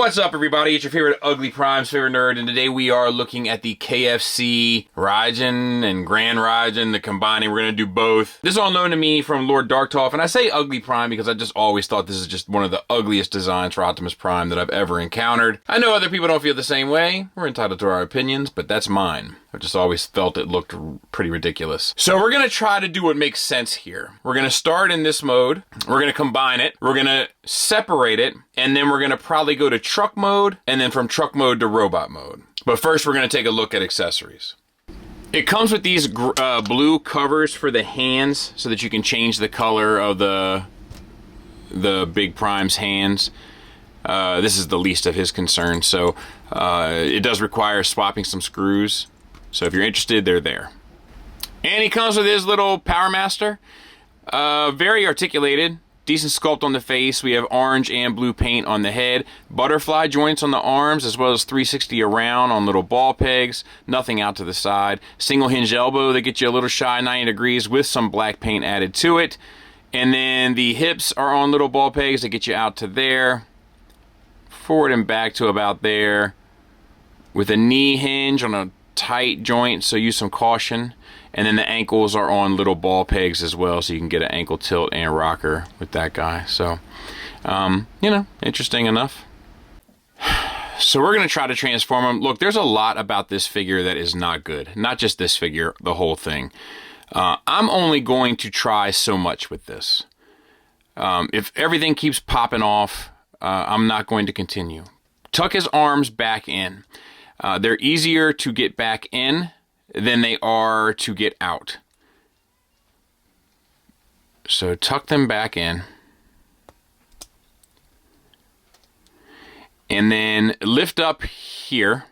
What's up, everybody? It's your favorite Ugly Prime's favorite nerd, and today we are looking at the KFC Raijin and Grand Raijin, the combining. We're going to do both. This is all known to me from Lord Darktoph, and I say Ugly Prime because I just always thought this is just one of the ugliest designs for Optimus Prime that I've ever encountered. I know other people don't feel the same way. We're entitled to our opinions, but that's mine. I just always felt it looked pretty ridiculous. So we're going to try to do what makes sense here. We're going to start in this mode. We're going to combine it. We're going to separate it, and then we're going to probably go to truck mode, and then from truck mode to robot mode. But first, we're going to take a look at accessories. It comes with these blue covers for the hands so that you can change the color of the Big Prime's hands. This is the least of his concerns, so it does require swapping some screws. So if you're interested, they're there. And he comes with his little Powermaster. Very articulated. Decent sculpt on the face. We have orange and blue paint on the head. Butterfly joints on the arms, as well as 360 around on little ball pegs. Nothing out to the side. Single hinge elbow that gets you a little shy 90 degrees with some black paint added to it. And then the hips are on little ball pegs that get you out to there. Forward and back to about there. With a knee hinge on a tight joint, so use some caution. And then the ankles are on little ball pegs as well, so you can get an ankle tilt and rocker with that guy. So, you know, interesting enough. So we're going to try to transform him. Look, there's a lot about this figure that is not good. Not just this figure, the whole thing. I'm only going to try so much with this. If everything keeps popping off, I'm not going to continue. Tuck his arms back in. They're easier to get back in than they are to get out. So tuck them back in. And then lift up here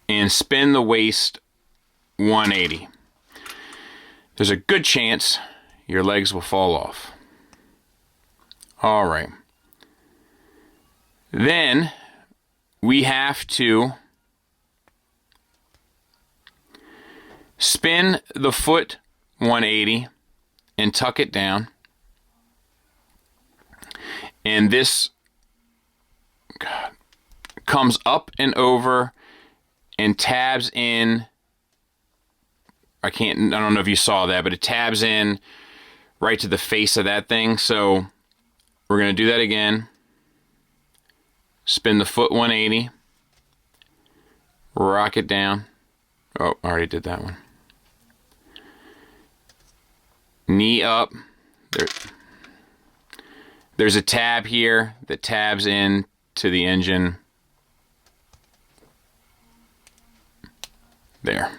and spin the waist 180. There's a good chance your legs will fall off. All right. Then we have to spin the foot 180 and tuck it down. And this comes up and over and tabs in. I don't know if you saw that, but it tabs in right to the face of that thing. So we're going to do that again. Spin the foot 180. Rock it down. Oh, I already did that one. Knee up. There's a tab here that tabs in to the engine. There.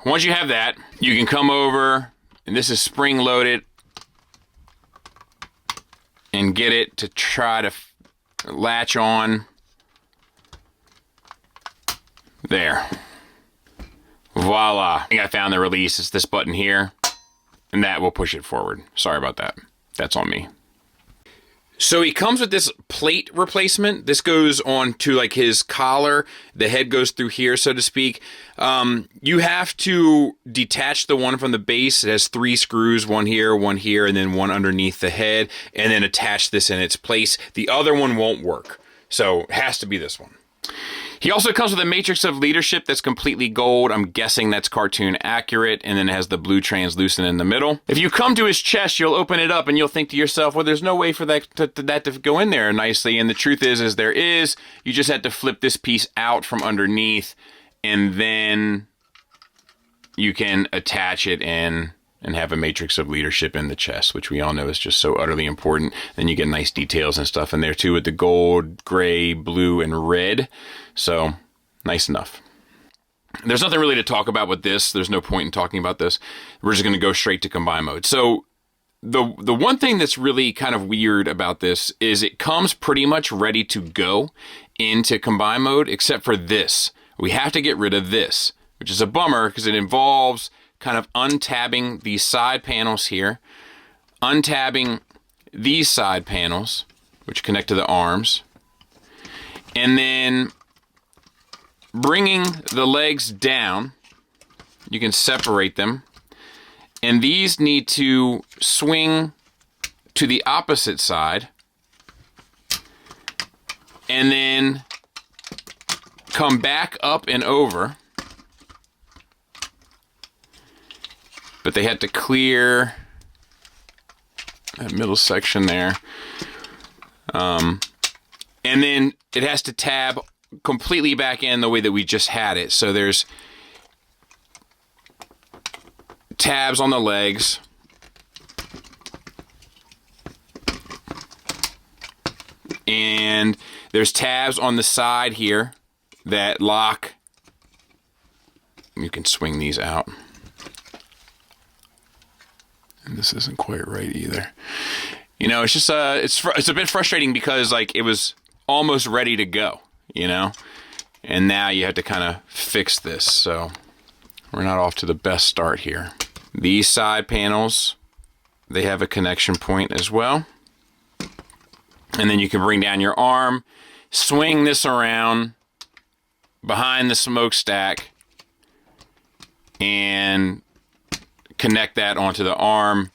Once you have that, you can come over, and this is spring loaded, and get it to try to latch on. There. Voila. I think I found the release. It's this button here, and that will push it forward. Sorry about that. That's on me. So he comes with this plate replacement. This goes on to like his collar. The head goes through here, so to speak. You have to detach the one from the base. It has 3 screws, one here, and then one underneath the head, and then attach this in its place. The other one won't work, so it has to be this one. He also comes with a matrix of leadership that's completely gold. I'm guessing that's cartoon accurate, and then it has the blue translucent in the middle. If you come to his chest, you'll open it up and you'll think to yourself, well, there's no way for that to go in there nicely. And the truth is there is. You just have to flip this piece out from underneath, and then you can attach it in and have a matrix of leadership in the chest, which we all know is just so utterly important. Then you get nice details and stuff in there too with the gold, gray, blue, and red. So, nice enough. There's nothing really to talk about with this. There's no point in talking about this. We're just going to go straight to combine mode. So, the one thing that's really kind of weird about this is it comes pretty much ready to go into combine mode, except for this. We have to get rid of this, which is a bummer because it involves kind of untabbing these side panels here, untabbing these side panels, which connect to the arms, and then bringing the legs down. You can separate them, and these need to swing to the opposite side and then come back up and over. But they had to clear that middle section there. And then it has to tab completely back in the way that we just had it. So there's tabs on the legs. And there's tabs on the side here that lock. You can swing these out. And this isn't quite right either. You know, it's just it's a bit frustrating because like it was almost ready to go, you know? And now you have to kind of fix this. So we're not off to the best start here. These side panels, they have a connection point as well. And then you can bring down your arm, swing this around behind the smokestack, and connect that onto the arm,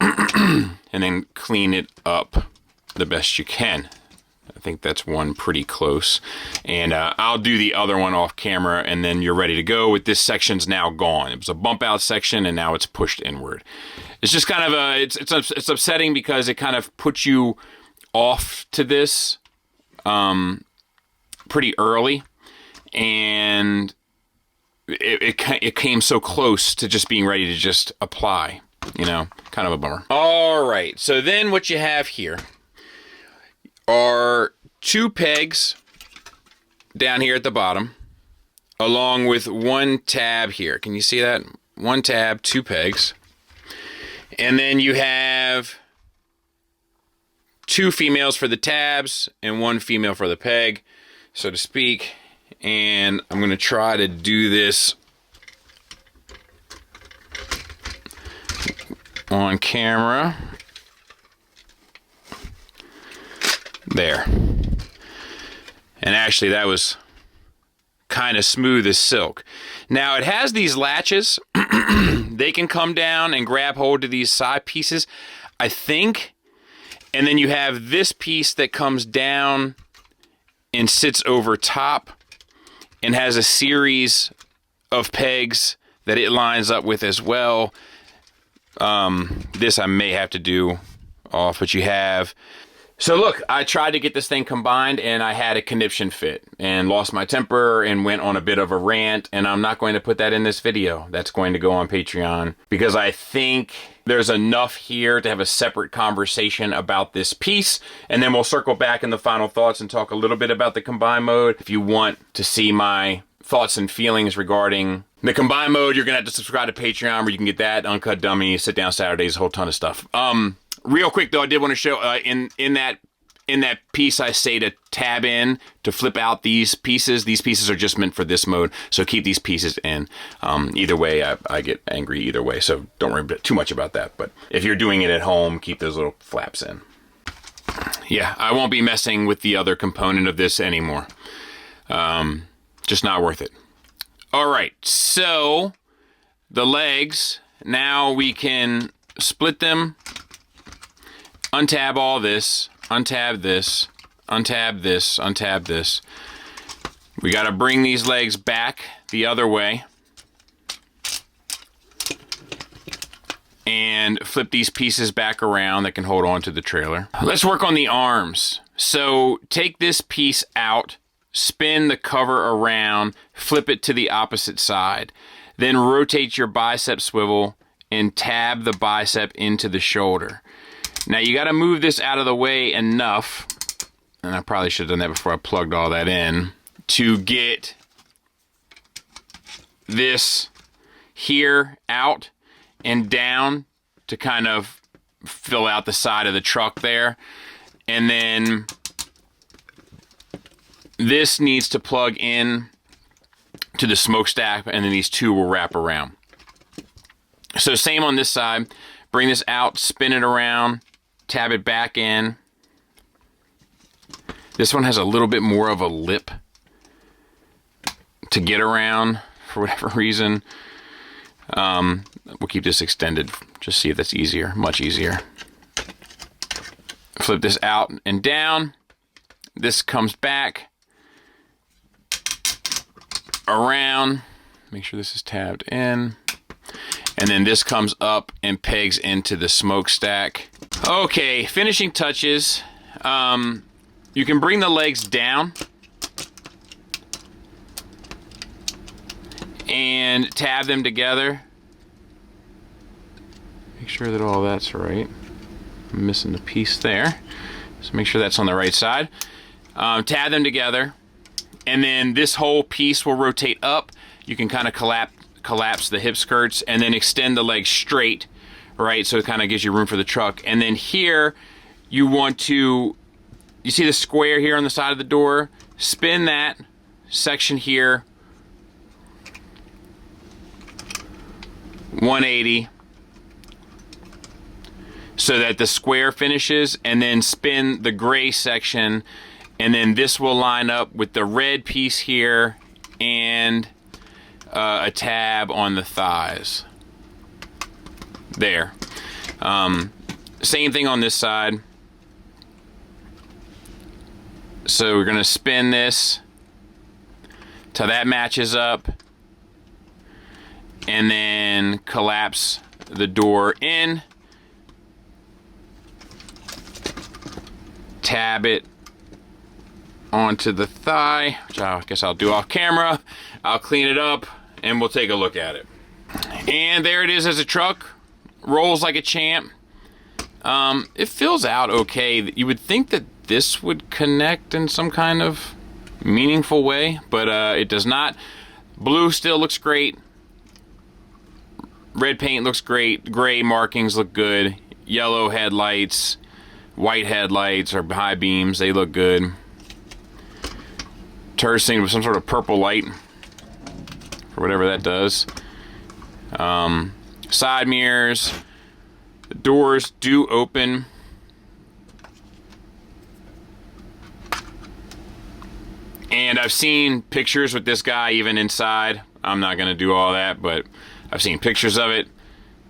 and then clean it up the best you can. I think that's one pretty close. And I'll do the other one off camera, and then you're ready to go. With this section's now gone. It was a bump out section, and now it's pushed inward. It's just kind of it's upsetting because it kind of puts you off to this pretty early, and it came so close to just being ready to just apply. You know, kind of a bummer. All right, so then what you have here are 2 pegs down here at the bottom, along with 1 tab here. Can you see that? 1 tab, 2 pegs. And then you have 2 females for the tabs and 1 female for the peg, so to speak. And I'm going to try to do this on camera. There. And actually that was kind of smooth as silk. Now it has these latches. They can come down and grab hold of these side pieces, I think. And then you have this piece that comes down and sits over top and has a series of pegs that it lines up with as well. This I may have to do off, but you have. So look, I tried to get this thing combined and I had a conniption fit and lost my temper and went on a bit of a rant, and I'm not going to put that in this video. That's going to go on Patreon because I think there's enough here to have a separate conversation about this piece, and then we'll circle back in the final thoughts and talk a little bit about the combine mode. If you want to see my thoughts and feelings regarding the combine mode, you're gonna have to subscribe to Patreon where you can get that, Uncut Dummy, Sit Down Saturdays, a whole ton of stuff. Real quick though, I did want to show in that piece I say to tab in to flip out these pieces. These pieces are just meant for this mode, so keep these pieces in. Either way, I get angry either way, so don't worry too much about that. But if you're doing it at home, keep those little flaps in. Yeah, I won't be messing with the other component of this anymore. Just not worth it. All right, so the legs, now we can split them. Untab all this, untab this, untab this, untab this. We got to bring these legs back the other way and flip these pieces back around that can hold on to the trailer. Let's work on the arms. So take this piece out, spin the cover around, flip it to the opposite side. Then rotate your bicep swivel and tab the bicep into the shoulder. Now you got to move this out of the way enough, and I probably should have done that before I plugged all that in, to get this here out and down to kind of fill out the side of the truck there. And then this needs to plug in to the smokestack, and then these 2 will wrap around. So same on this side. Bring this out, spin it around, tab it back in. This one has a little bit more of a lip to get around for whatever reason. We'll keep this extended, just see if that's easier, much easier. Flip this out and down, this comes back around. Make sure this is tabbed in. And then this comes up and pegs into the smokestack. Okay, finishing touches. You can bring the legs down and tab them together. Make sure that all that's right. I'm missing the piece there. So make sure that's on the right side. Tab them together. And then this whole piece will rotate up. You can kind of collapse the hip skirts and then extend the legs straight, right? So it kind of gives you room for the truck. And then here, you want to, you see the square here on the side of the door? Spin that section here 180 so that the square finishes, and then spin the gray section, and then this will line up with the red piece here and a tab on the thighs. There. Same thing on this side. So we're going to spin this till that matches up, and then collapse the door in, tab it onto the thigh, which I guess I'll do off camera. I'll clean it up and we'll take a look at it. And there it is as a truck. Rolls like a champ. It fills out okay. You would think that this would connect in some kind of meaningful way, but it does not. Blue still looks great. Red paint looks great. Gray markings look good. Yellow headlights, white headlights or high beams, they look good. Tercing with some sort of purple light for whatever that does. Side mirrors. The doors do open. And I've seen pictures with this guy even inside. I'm not going to do all that, but I've seen pictures of it.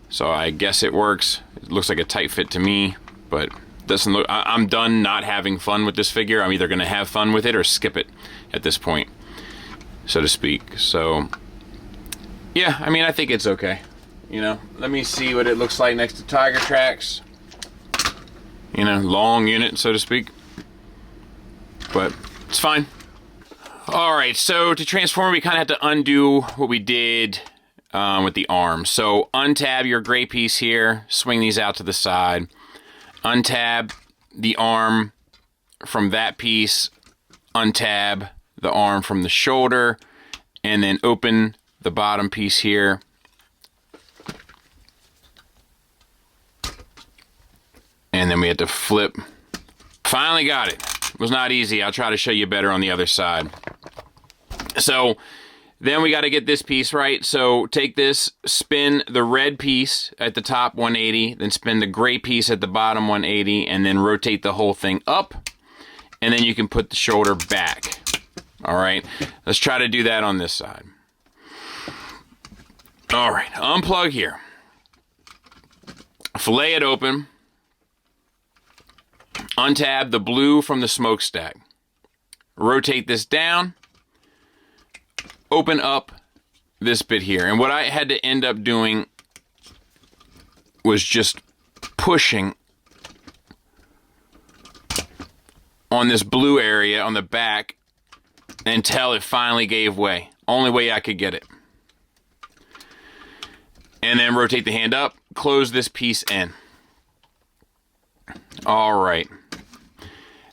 So I guess it works. It looks like a tight fit to me, but doesn't look. I'm done not having fun with this figure. I'm either going to have fun with it or skip it at this point, so to speak. So yeah, I mean, I think it's okay. You know, let me see what it looks like next to Tiger Tracks. You know, long unit, so to speak. But it's fine. Alright, so to transform, we kind of had to undo what we did with the arms. So untab your gray piece here, swing these out to the side. Untab the arm from that piece, untab the arm from the shoulder, and then open the bottom piece here. And then we had to flip. Finally got it. It was not easy. I'll try to show you better on the other side. So then we got to get this piece right. So take this, spin the red piece at the top 180, then spin the gray piece at the bottom 180, and then rotate the whole thing up. And then you can put the shoulder back. All right, let's try to do that on this side. All right, unplug here. Fillet it open. Untab the blue from the smokestack. Rotate this down. Open up this bit here. And what I had to end up doing was just pushing on this blue area on the back until it finally gave way. Only way I could get it. And then rotate the hand up, close this piece in. All right.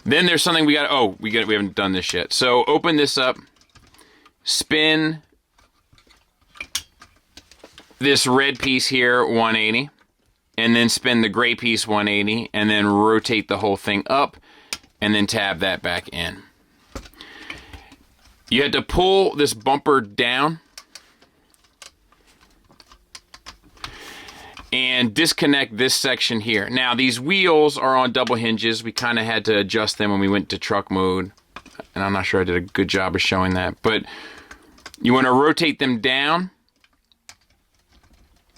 Then there's something we got. We haven't done this yet. So open this up, spin this red piece here 180, and then spin the gray piece 180, and then rotate the whole thing up, and then tab that back in. You had to pull this bumper down and disconnect this section here. Now, these wheels are on double hinges. We kind of had to adjust them when we went to truck mode, and I'm not sure I did a good job of showing that, but you want to rotate them down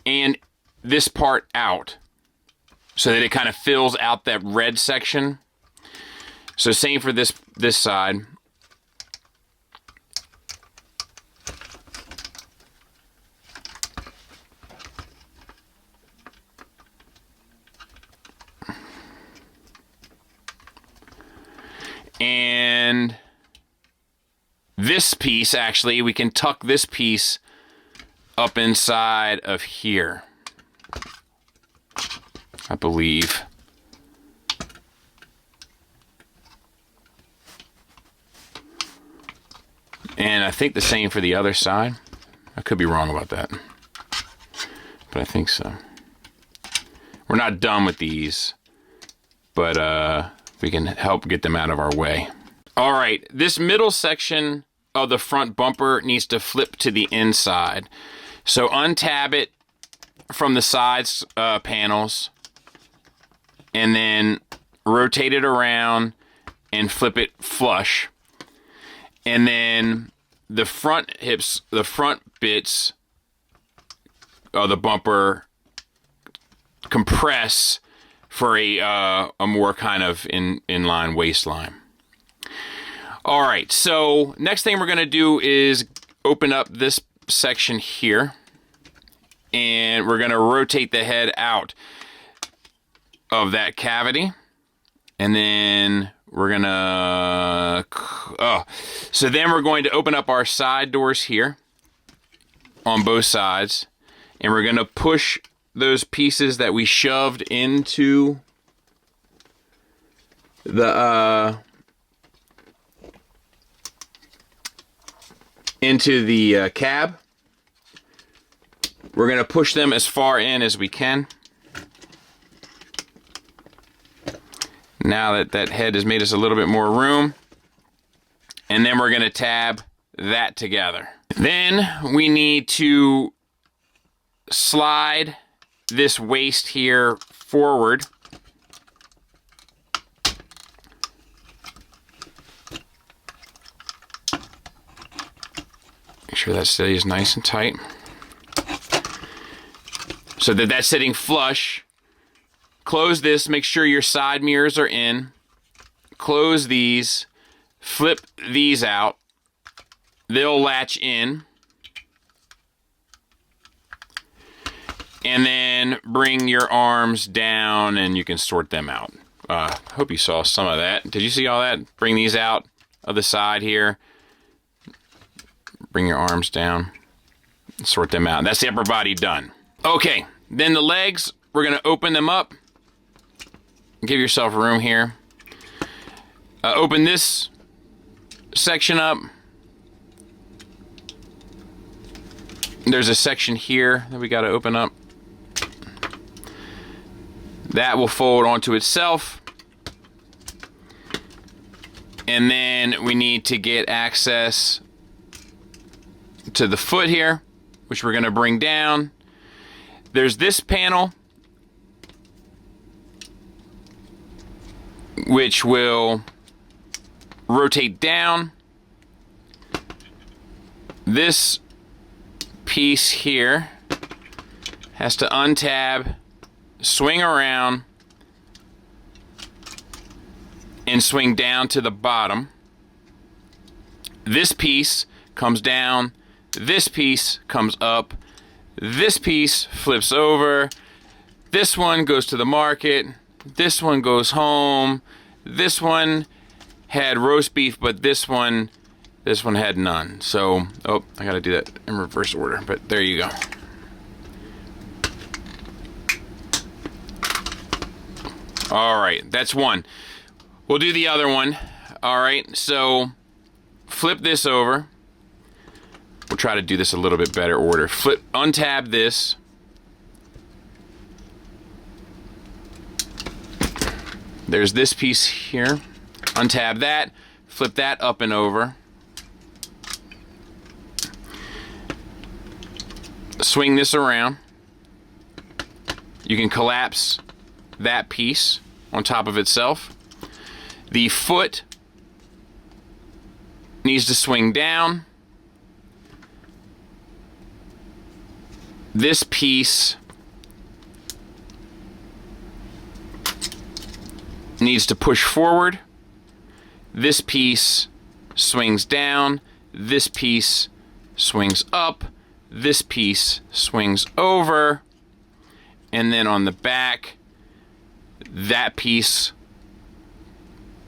and this part out so that it kind of fills out that red section. So same for this side. And this piece, actually, we can tuck this piece up inside of here, I believe. And I think the same for the other side. I could be wrong about that, but I think so. We're not done with these, but we can help get them out of our way. All right, this middle section of the front bumper needs to flip to the inside. So untab it from the sides panels, and then rotate it around and flip it flush. And then the front hips, the front bits of the bumper compress for a more kind of inline waistline. All right, so next thing we're gonna do is open up this section here, and we're gonna rotate the head out of that cavity, and then we're gonna, so then we're going to open up our side doors here on both sides, and we're gonna push those pieces that we shoved into the cab. We're gonna push them as far in as we can. Now that that head has made us a little bit more room. And then we're gonna tab that together. Then we need to slide this waist here forward. Make sure that stays nice and tight. So that that's sitting flush. Close this, make sure your side mirrors are in. Close these, flip these out. They'll latch in. And then bring your arms down and you can sort them out. Hope you saw some of that. Did you see all that? Bring these out of the side here. Bring your arms down. Sort them out. That's the upper body done. Okay, then the legs, we're gonna open them up. Give yourself room here. Open this section up. There's a section here that we gotta open up. That will fold onto itself. And then we need to get access to the foot here, which we're gonna bring down. There's this panel, which will rotate down. This piece here has to untab, swing around, and swing down to the bottom. This piece comes down, this piece comes up, this piece flips over, this one goes to the market, this one goes home, this one had roast beef, but this one had none. So, oh, I gotta do that in reverse order, but there you go. All right, that's one. We'll do the other one. All right, so flip this over. We'll try to do this a little bit better order. Untab this. There's this piece here. Untab that, flip that up and over. Swing this around. You can collapse that piece on top of itself. The foot needs to swing down. This piece needs to push forward. this piece swings down, this piece swings up, this piece swings over, and then on the back, that piece,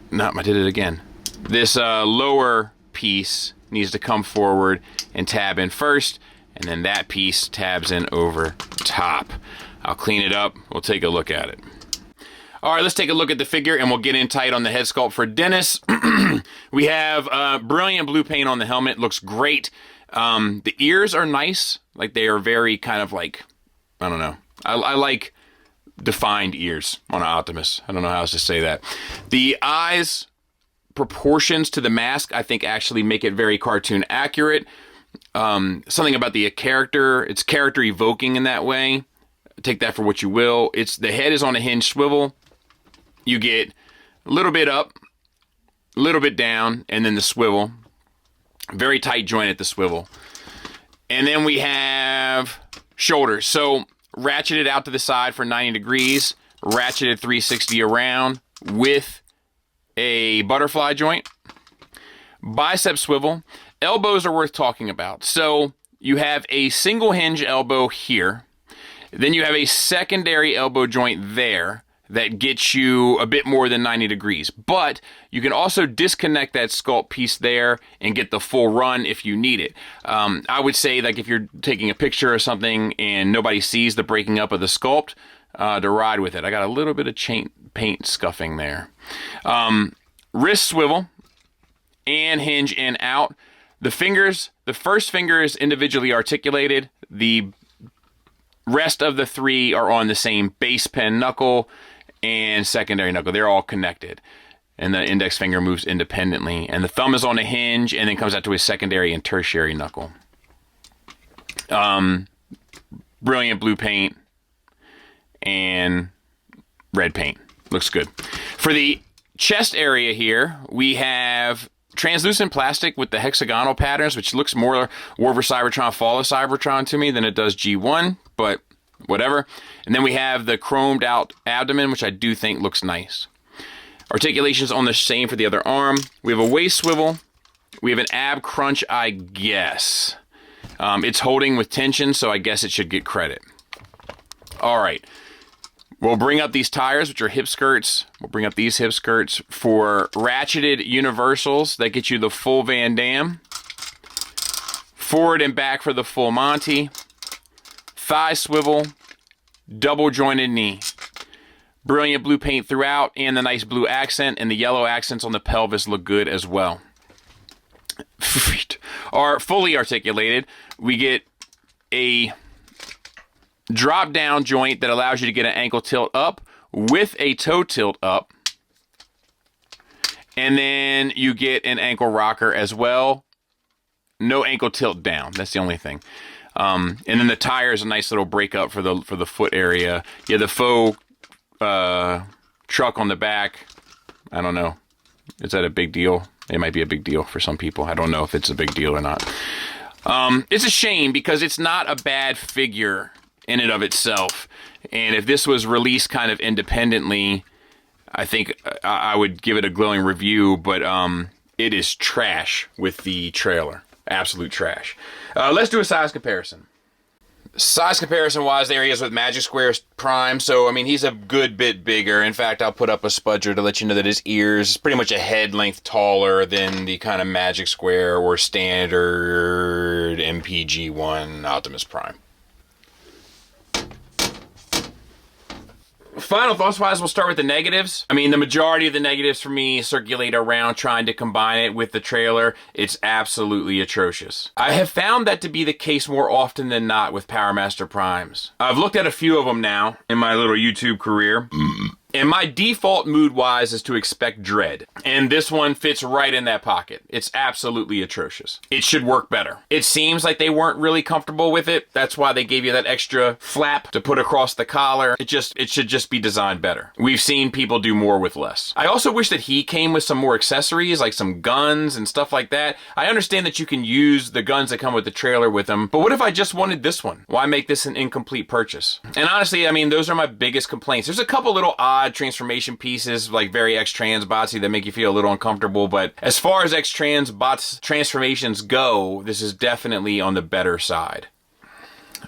no, I did it again. This lower piece needs to come forward and tab in first, and then that piece tabs in over top. I'll clean it up. We'll take a look at it. All right, let's take a look at the figure, and we'll get in tight on the head sculpt for Dennis. We have brilliant blue paint on the helmet. Looks great. The ears are nice. Like, they are very kind of like, I don't know. I like defined ears on an Optimus. I don't know how else to say that. The eyes proportions to the mask, I think, actually make it very cartoon accurate. Something about the character, it's character evoking in that way. Take that for what you will. The head is on a hinge swivel. You get a little bit up, a little bit down, and then the swivel. Very tight joint at the swivel. And then we have shoulders. So ratcheted out to the side for 90 degrees, ratcheted 360 around with a butterfly joint. Bicep swivel. Elbows are worth talking about. So you have a single hinge elbow here. Then you have a secondary elbow joint there that gets you a bit more than 90 degrees. But you can also disconnect that sculpt piece there and get the full run if you need it. I would say, like, if you're taking a picture or something and nobody sees the breaking up of the sculpt, to ride with it. I got a little bit of paint scuffing there. Wrist swivel and hinge in out. The fingers, the first finger is individually articulated. The rest of the three are on the same base pen knuckle and secondary knuckle. They're all connected. And the index finger moves independently. And the thumb is on a hinge and then comes out to a secondary and tertiary knuckle. Brilliant blue paint and red paint. Looks good. For the chest area here, we have translucent plastic with the hexagonal patterns, which looks more War for Cybertron, Fall of Cybertron to me than it does G1, but whatever. And then we have the chromed out abdomen, which I do think looks nice. Articulation's on the same for the other arm. We have a waist swivel. We have an ab crunch, I guess. It's holding with tension, so I guess it should get credit. All right. We'll bring up these tires, which are hip skirts. We'll bring up these hip skirts for ratcheted universals. That get you the full Van Damme. Forward and back for the full Monty. Thigh swivel. Double jointed knee. Brilliant blue paint throughout and the nice blue accent, and the yellow accents on the pelvis look good as well. Are fully articulated. We get a drop down joint that allows you to get an ankle tilt up with a toe tilt up. And then you get an ankle rocker as well. No ankle tilt down. That's the only thing. And then the tire is a nice little breakup for the foot area. Yeah, the faux truck on the back. I don't know. Is that a big deal? It might be a big deal for some people. I don't know if it's a big deal or not. It's a shame because it's not a bad figure in and of itself. And if this was released kind of independently, I think I would give it a glowing review, but it is trash with the trailer. Absolute trash. Let's do a size comparison. Size comparison wise, there he is with Magic Square's Prime. So, I mean, he's a good bit bigger. In fact, I'll put up a spudger to let you know that his ears is pretty much a head length taller than the kind of Magic Square or standard MPG-1 Optimus Prime. Final thoughts-wise, we'll start with the negatives. I mean, the majority of the negatives for me circulate around trying to combine it with the trailer. It's absolutely atrocious. I have found that to be the case more often than not with Powermaster Primes. I've looked at a few of them now in my little YouTube career. And my default mood-wise is to expect dread. And this one fits right in that pocket. It's absolutely atrocious. It should work better. It seems like they weren't really comfortable with it. That's why they gave you that extra flap to put across the collar. It should just be designed better. We've seen people do more with less. I also wish that he came with some more accessories, like some guns and stuff like that. I understand that you can use the guns that come with the trailer with them, but what if I just wanted this one? Why make this an incomplete purchase? And honestly, I mean, those are my biggest complaints. There's a couple little odd odd transformation pieces, like very X-Trans botsy, that make you feel a little uncomfortable. But as far as X-Trans bots transformations go, this is definitely on the better side.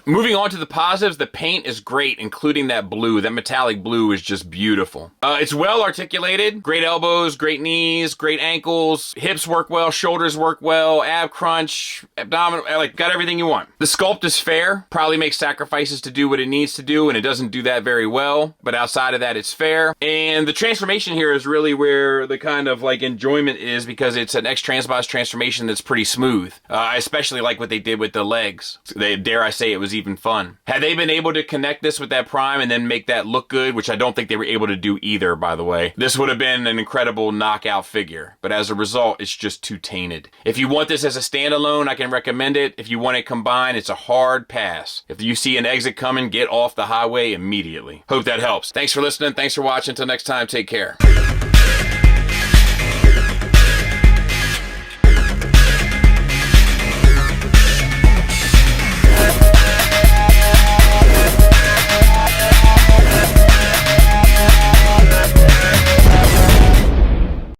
Moving on to the positives, the paint is great, including that blue. That metallic blue is just beautiful. It's well articulated, great elbows, great knees, great ankles, hips work well, shoulders work well, ab crunch, abdominal, like got everything you want. The sculpt is fair, probably makes sacrifices to do what it needs to do, and it doesn't do that very well, but outside of that, it's fair. And the transformation here is really where the kind of like enjoyment is, because it's an X-Transbots transformation that's pretty smooth. I especially like what they did with the legs. Dare I say it was even fun. Had they been able to connect this with that prime and then make that look good, which I don't think they were able to do either, by the way, this would have been an incredible knockout figure. But as a result, it's just too tainted. If you want this as a standalone, I can recommend it. If you want it combined, it's a hard pass. If you see an exit coming, get off the highway immediately. Hope that helps. Thanks for listening. Thanks for watching. Until next time, take care.